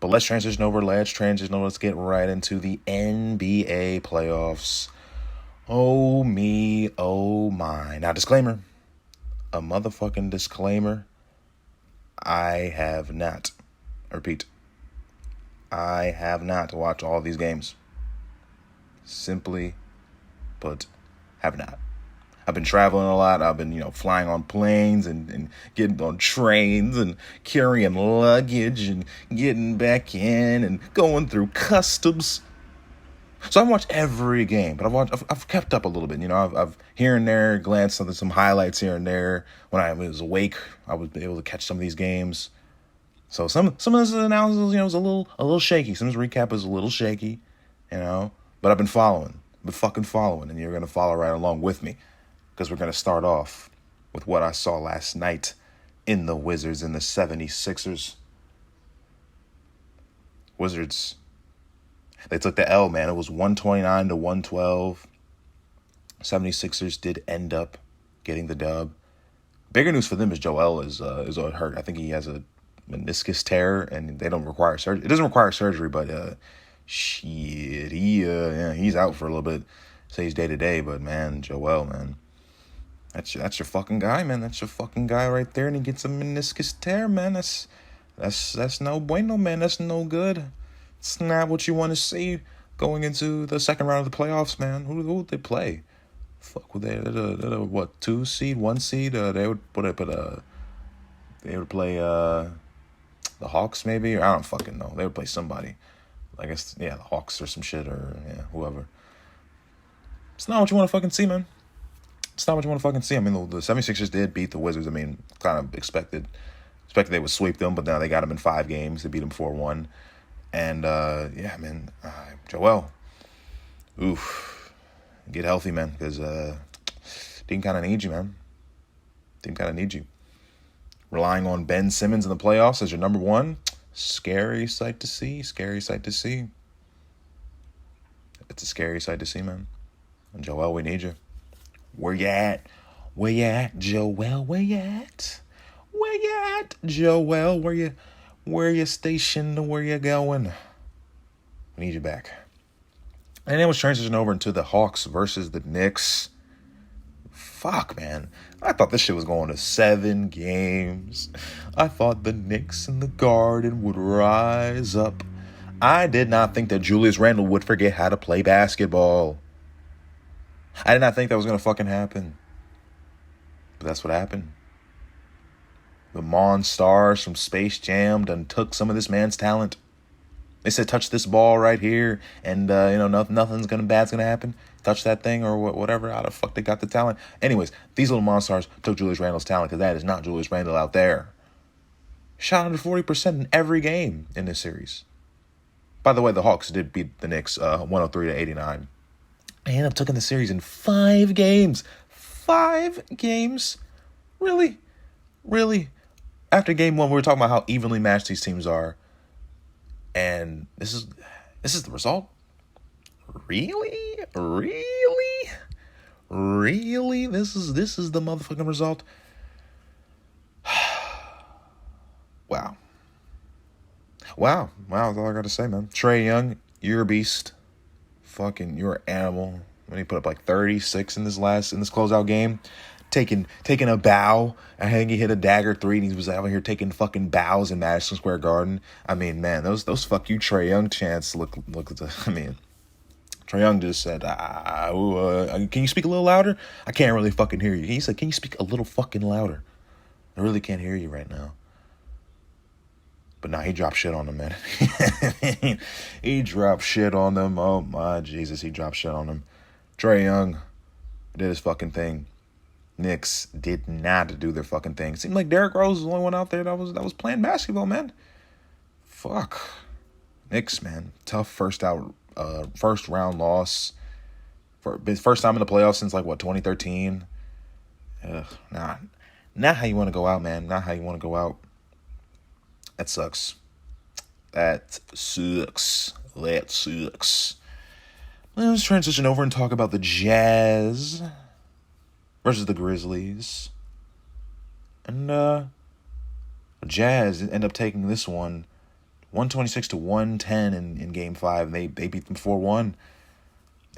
But let's transition over. Let's get right into the NBA playoffs. Oh me, oh my. Now, disclaimer. A motherfucking disclaimer. I have not watched all these games. Simply put, have not. I've been traveling a lot. I've been, flying on planes and getting on trains and carrying luggage and getting back in and going through customs. So I've watched every game, but I've kept up a little bit. I've here and there glanced at some highlights here and there. When I was awake, I was able to catch some of these games. So some of this analysis, was a little shaky. Some of this recap is a little shaky, but I've been following. And you're gonna follow right along with me. Because we're going to start off with what I saw last night in the Wizards and the 76ers. Wizards, they took the L, man. It was 129 to 112. 76ers did end up getting the dub. Bigger news for them is Joel is hurt. I think he has a meniscus tear, and they don't require surgery. It doesn't require surgery, but he's out for a little bit. Say he's day to day, but man, Joel, man. That's your fucking guy, man. That's your fucking guy right there, and he gets a meniscus tear, man. That's no bueno, man. That's no good. It's not what you want to see going into the second round of the playoffs, man. Who would they play? Fuck, would they? What, 2 seed, 1 seed? They would play the Hawks, maybe. Or I don't fucking know. They would play somebody. I guess, the Hawks or some shit, or whoever. It's not what you want to fucking see, man. It's not what you want to fucking see. I mean, the 76ers did beat the Wizards. I mean, kind of expected they would sweep them, but now they got them in 5 games. They beat them 4-1. And, Joel, get healthy, man, because team kind of needs you, man. Team kind of needs you. Relying on Ben Simmons in the playoffs as your number one, scary sight to see. It's a scary sight to see, man. And Joel, we need you. Where you at? Joel? Where you at? Joel? Where you stationed? Where you going? We need you back. And then was transitioning over into the Hawks versus the Knicks. Fuck, man. I thought this shit was going to 7 games. I thought the Knicks in the Garden would rise up. I did not think that Julius Randle would forget how to play basketball. I did not think that was going to fucking happen. But that's what happened. The Monstars from Space Jam done took some of this man's talent. They said, touch this ball right here, and, nothing's bad's going to happen. Touch that thing or whatever. How the fuck they got the talent? Anyways, these little Monstars took Julius Randle's talent, because that is not Julius Randle out there. Shot under 40% in every game in this series. By the way, the Hawks did beat the Knicks 103 to 89. They ended up taking the series in 5 games. 5 games? Really? After game 1, we were talking about how evenly matched these teams are. And this is the result? Really? This is the motherfucking result? Wow. That's all I got to say, man. Trae Young, you're a beast. Fucking, you're an animal. When he put up like 36 in this closeout game, taking a bow. I think he hit a dagger 3, and he was out here taking fucking bows in Madison Square Garden. I mean, man, those fuck you Trae Young chants look. I mean, Trae Young just said, "Can you speak a little louder? I can't really fucking hear you." He said, "Can you speak a little fucking louder? I really can't hear you right now." But nah, he dropped shit on them, man. He dropped shit on them. Oh, my Jesus, he dropped shit on them. Trae Young did his fucking thing. Knicks did not do their fucking thing. It seemed like Derrick Rose was the only one out there that was playing basketball, man. Fuck. Knicks, man. Tough first round loss. First time in the playoffs since 2013. Not how you want to go out, man. Not how you want to go out. That sucks. Let's transition over and talk about the Jazz versus the Grizzlies. And the Jazz end up taking this one 126 to 110 in Game 5. They beat them 4-1.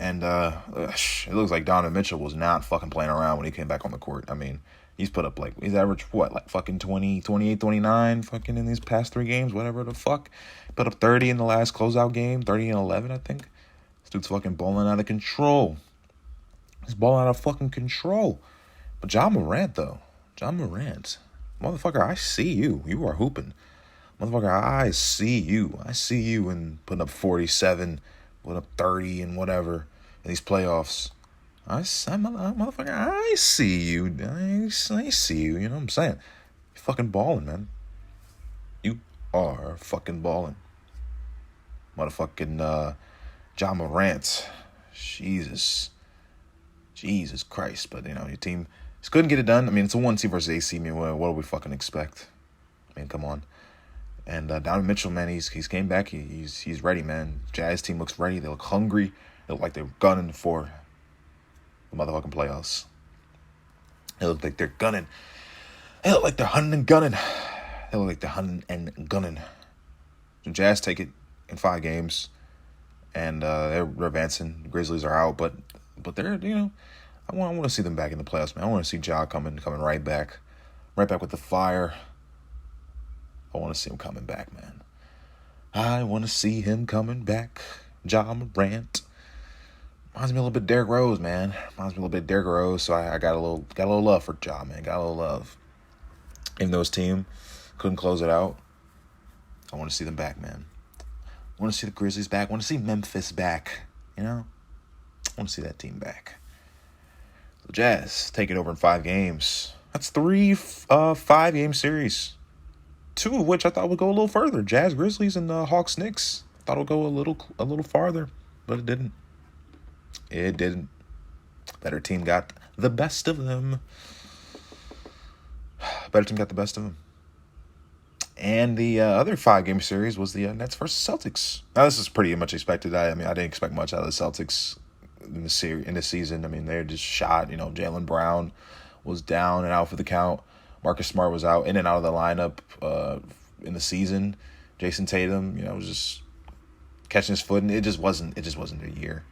And it looks like Donovan Mitchell was not fucking playing around when he came back on the court. I mean, he's put up he's averaged fucking 20, 28, 29 fucking in these past 3 games, whatever the fuck. Put up 30 in the last closeout game, 30 and 11, I think. This dude's fucking balling out of control. He's balling out of fucking control. But Ja Morant, though. Ja Morant. Motherfucker, I see you. You are hooping. Motherfucker, I see you. I see you in putting up 47, putting up 30 and whatever in these playoffs. Motherfucker, I see you. I see you. You know what I'm saying? You're fucking balling, man. You are fucking balling. Motherfucking Ja Morant. Jesus Christ. But, your team just couldn't get it done. I mean, it's a 1-2 versus AC. I mean, what do we fucking expect? I mean, come on. And Donovan Mitchell, man, he's came back. He's ready, man. Jazz team looks ready. They look hungry. They look like they're gunning for the motherfucking playoffs. They look like they're gunning. They look like they're hunting and gunning. They look like they're hunting and gunning. So Jazz take it in 5 games, and they're advancing. The Grizzlies are out, but they're I want to see them back in the playoffs, man. I want to see Ja coming right back with the fire. I want to see him coming back, man. I want to see him coming back. Ja Morant. Reminds me a little bit of Derrick Rose, man. So I got a little love for Ja, man. Got a little love. Even though his team couldn't close it out, I want to see them back, man. I want to see the Grizzlies back. I want to see Memphis back. I want to see that team back. The Jazz take it over in 5 games. That's 3 5-game series. 2 of which I thought would go a little further. Jazz, Grizzlies, and Hawks, Knicks. Thought it would go a little farther, but it didn't. It didn't. Better team got the best of them. And the other 5-game series was the Nets versus Celtics. Now, this is pretty much expected. I didn't expect much out of the Celtics in this season. I mean, they're just shot. Jaylen Brown was down and out for the count. Marcus Smart was out, in and out of the lineup in the season. Jason Tatum, was just catching his foot, and it just wasn't a year.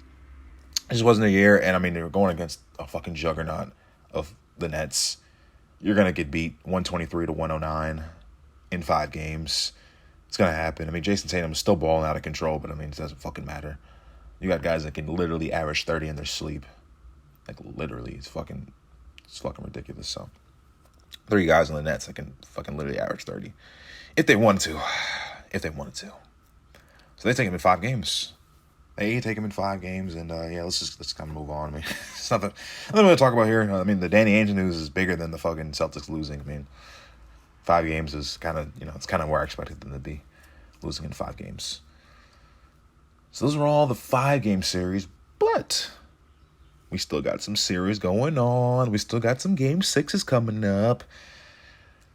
It just wasn't a year, and they were going against a fucking juggernaut of the Nets. You're gonna get beat 123 to 109 in 5 games. It's gonna happen. Jason Tatum is still balling out of control, but it doesn't fucking matter. You got guys that can literally average 30 in their sleep. Like literally, it's fucking ridiculous. So 3 guys on the Nets that can fucking literally average 30 if they wanted to. So they take him in 5 games. They take him in 5 games, and let's kind of move on. It's nothing to talk about here. The Danny Ainge news is bigger than the fucking Celtics losing. 5 games is kind of it's kind of where I expected them to be, losing in 5 games. So those are all the 5-game series, but we still got some series going on. We still got some Game 6s coming up.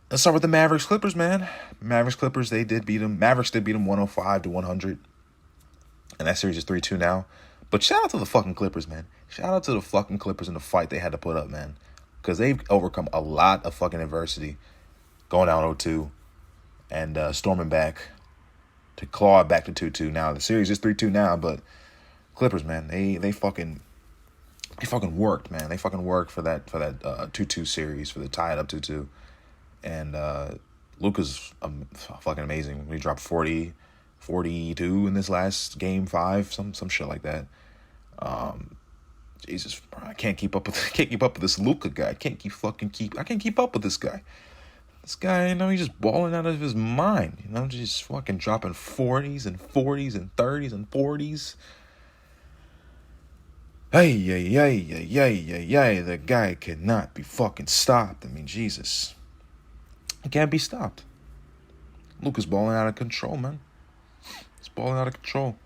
Let's start with the Mavericks Clippers, man. Mavericks Clippers, Mavericks did beat them 105 to 100. And that series is 3-2 now. But shout out to the fucking Clippers, man. Shout out to the fucking Clippers and the fight they had to put up, man. Because they've overcome a lot of fucking adversity. Going down 0-2 and storming back to claw it back to 2-2. Now, the series is 3-2 now, but Clippers, man, they fucking worked, man. They fucking worked for that 2-2 series, for the tie it up 2-2. And Luka's fucking amazing. He dropped 42 in this last game 5, some shit like that. Jesus, bro, I can't keep up with this Luka guy. I can't keep up with this guy. This guy, he's just balling out of his mind. Just fucking dropping 40s and 40s and 30s and 40s. Hey, the guy cannot be fucking stopped. Jesus. He can't be stopped. Luka's balling out of control, man. It's balling out of control.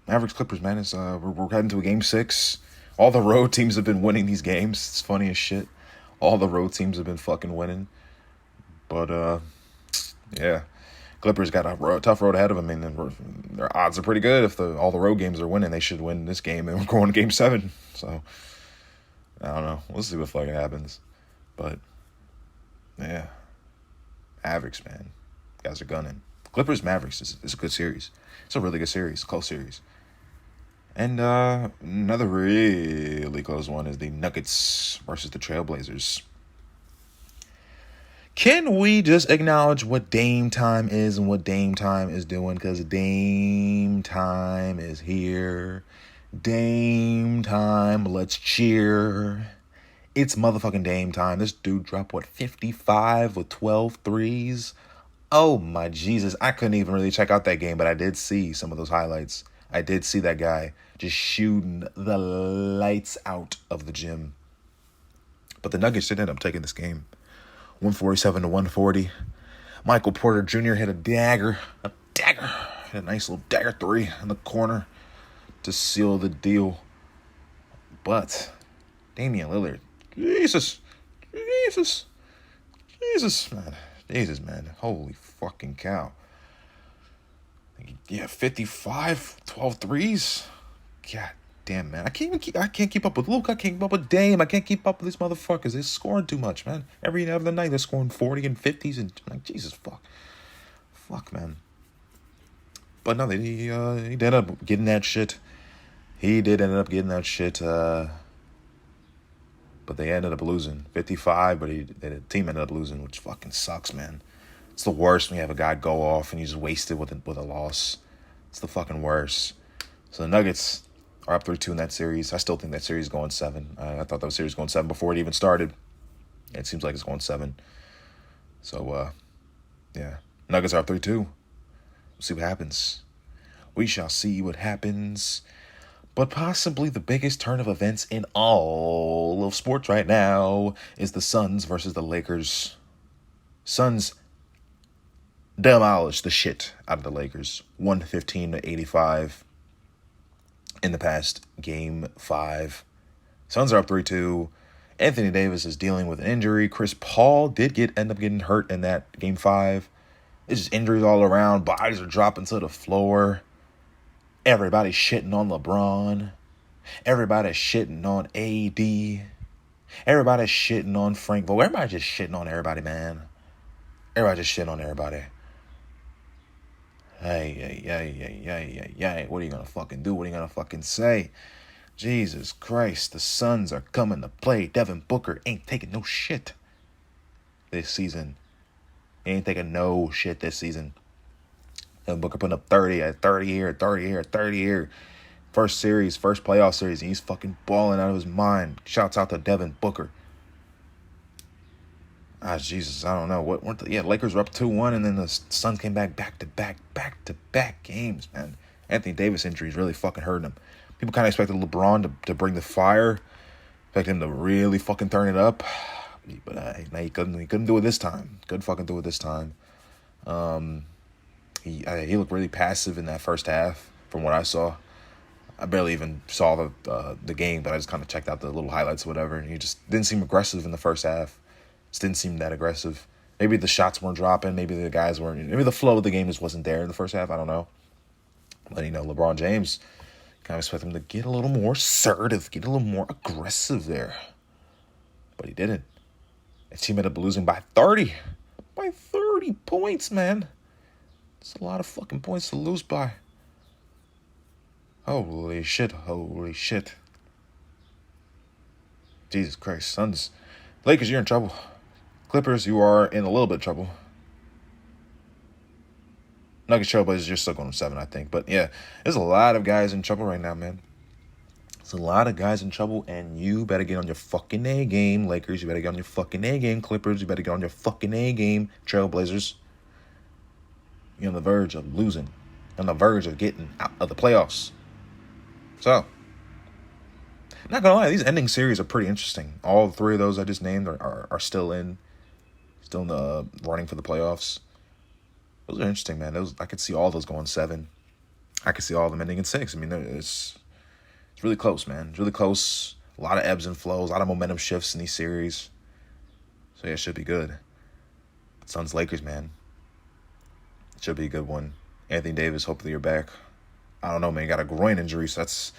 Mavericks Clippers, man. We're heading to a Game 6. All the road teams have been winning these games. It's funny as shit. All the road teams have been fucking winning. But, yeah. Clippers got a tough road ahead of them. Their odds are pretty good. If all the road games are winning, they should win this game. And we're going to Game 7. So, I don't know. We'll see what fucking happens. But, yeah. Mavericks, man. Guys are gunning. Clippers, Mavericks is a good series. It's a really good series, close series. And another really close one is the Nuggets versus the Trailblazers. Can we just acknowledge what Dame time is and what Dame time is doing? Because Dame time is here. Dame time, let's cheer. It's motherfucking Dame time. This dude dropped, 55 with 12 threes? Oh my Jesus. I couldn't even really check out that game, but I did see some of those highlights. I did see that guy just shooting the lights out of the gym. But the Nuggets did end up taking this game. 147 to 140. Michael Porter Jr. hit a dagger. Hit a nice little dagger three in the corner to seal the deal. But Damian Lillard, Jesus, man. Holy fucking cow. Yeah, 55, 12 threes. God damn, man. I can't keep up with Luke. I can't keep up with Dame. I can't keep up with these motherfuckers. They're scoring too much, man. Every other night they're scoring 40 and 50s and like, Jesus, fuck, man. But no, he ended up getting that shit. But they ended up losing 55. But the team ended up losing, which fucking sucks, man. It's the worst when you have a guy go off and you just waste it with a loss. It's the fucking worst. So the Nuggets are up 3-2 in that series. I still think that series is going 7. I thought that series was going 7 before it even started. It seems like it's going 7. So, yeah. Nuggets are up 3-2. We'll see what happens. We shall see what happens. But possibly the biggest turn of events in all of sports right now is the Suns versus the Lakers. Suns demolished the shit out of the Lakers. 115 to 85 in the past game 5. Suns are up 3-2. Anthony Davis is dealing with an injury. Chris Paul did end up getting hurt in that game 5. It's just injuries all around. Bodies are dropping to the floor. Everybody's shitting on LeBron. Everybody's shitting on AD. Everybody's shitting on Frank Vogel. Everybody's just shitting on everybody, man. Everybody just shitting on everybody. Hey. What are you going to fucking do? What are you going to fucking say? Jesus Christ, the Suns are coming to play. Devin Booker ain't taking no shit this season. He ain't taking no shit this season. Devin Booker putting up 30 here. First series, first playoff series, and he's fucking balling out of his mind. Shouts out to Devin Booker. Jesus, I don't know. Lakers were up 2-1, and then the Suns came back to back games, man. Anthony Davis injury is really fucking hurting him. People kind of expected LeBron to bring the fire, expected him to really fucking turn it up, but he couldn't do it this time. Couldn't fucking do it this time. He looked really passive in that first half, from what I saw. I barely even saw the game, but I just kind of checked out the little highlights or whatever, and he just didn't seem aggressive in the first half. Just didn't seem that aggressive. Maybe the shots weren't dropping. Maybe the guys weren't. Maybe the flow of the game just wasn't there in the first half. I don't know. But, LeBron James, kind of expect him to get a little more assertive, get a little more aggressive there. But he didn't. His team ended up losing by 30. By 30 points, man. It's a lot of fucking points to lose by. Holy shit. Jesus Christ. Suns. Lakers, you're in trouble. Clippers, you are in a little bit of trouble. Nuggets, Trailblazers, you're still going 7, I think. But yeah, there's a lot of guys in trouble right now, man. There's a lot of guys in trouble, and you better get on your fucking A game. Lakers, you better get on your fucking A game. Clippers, you better get on your fucking A game. Trailblazers, you're on the verge of losing. On the verge of getting out of the playoffs. So, not gonna lie, these ending series are pretty interesting. All 3 of those I just named are still in the running for the playoffs. Those are interesting, man. I could see all those going 7. I could see all of them ending in 6. I mean, it's really close, man. It's really close. A lot of ebbs and flows, a lot of momentum shifts in these series. So yeah, it should be good. Suns Lakers, man. It should be a good one. Anthony Davis, hopefully you're back. I don't know, man. You got a groin injury, so that's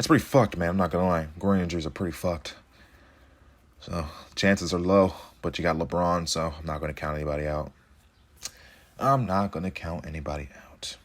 pretty fucked, man. I'm not gonna lie. Groin injuries are pretty fucked. So chances are low, but you got LeBron, so I'm not gonna count anybody out. I'm not going to count anybody out.